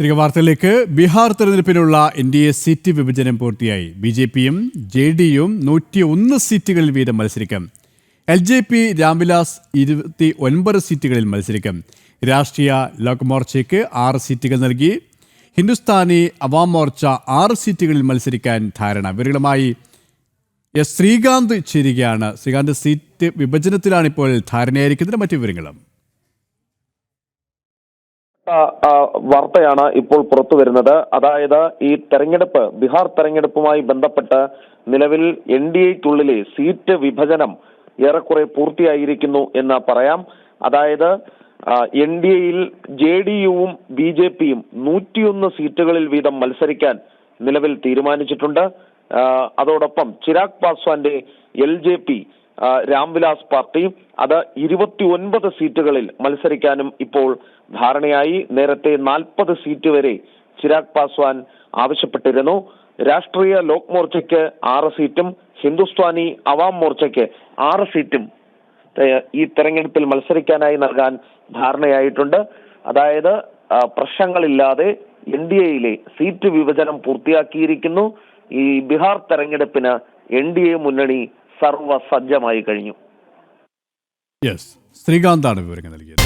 തിരികെ വാർത്തയിലേക്ക്. ബീഹാർ തെരഞ്ഞെടുപ്പിനുള്ള NDA സീറ്റ് വിഭജനം പൂർത്തിയായി. BJPയും JDUവും 101 സീറ്റുകളിൽ വീതം മത്സരിക്കും. LJP രാംവിലാസ് 29 സീറ്റുകളിൽ മത്സരിക്കും. രാഷ്ട്രീയ ലോക് മോർച്ചയ്ക്ക് 6 സീറ്റുകൾ നൽകി. ഹിന്ദുസ്ഥാനി അവാം മോർച്ച 6 സീറ്റുകളിൽ മത്സരിക്കാൻ ധാരണ. ഇവരുമായി ശ്രീകാന്ത് ചേരുകയാണ്. ശ്രീകാന്ത്, സീറ്റ് വിഭജനത്തിലാണ് ഇപ്പോൾ ധാരണയായിരിക്കുന്നത്. മറ്റു വിവരങ്ങളും വാർത്തയാണ് ഇപ്പോൾ പുറത്തു വരുന്നത്. അതായത് ഈ തെരഞ്ഞെടുപ്പ്, ബീഹാർ തെരഞ്ഞെടുപ്പുമായി ബന്ധപ്പെട്ട് നിലവിൽ NDAയ്ക്കുള്ളിലെ സീറ്റ് വിഭജനം ഏറെക്കുറെ പൂർത്തിയായിരിക്കുന്നു എന്ന് പറയാം. അതായത് NDAയിൽ JDUവും BJPയും 101 സീറ്റുകളിൽ വീതം മത്സരിക്കാൻ നിലവിൽ തീരുമാനിച്ചിട്ടുണ്ട്. അതോടൊപ്പം ചിരാഗ് പാസ്വാന്റെ LJP രാംവിലാസ് പാർട്ടി അത് 29 സീറ്റുകളിൽ മത്സരിക്കാനും ഇപ്പോൾ ധാരണയായി. നേരത്തെ 40 സീറ്റ് വരെ ചിരാഗ് പാസ്വാൻ ആവശ്യപ്പെട്ടിരുന്നു. രാഷ്ട്രീയ ലോക് മോർച്ചയ്ക്ക് 6 സീറ്റും ഹിന്ദുസ്ഥാനി അവാം മോർച്ചയ്ക്ക് 6 സീറ്റും ഈ തെരഞ്ഞെടുപ്പിൽ മത്സരിക്കാനായി നൽകാൻ ധാരണയായിട്ടുണ്ട്. അതായത് പ്രശ്നങ്ങളില്ലാതെ NDAയിലെ സീറ്റ് വിഭജനം പൂർത്തിയാക്കിയിരിക്കുന്നു. ഈ ബീഹാർ തെരഞ്ഞെടുപ്പിന് NDA മുന്നണി സർവ്വസജ്ജമായി കഴിഞ്ഞു. ശ്രീകാന്താണ് വിവരങ്ങൾ നൽകിയത്.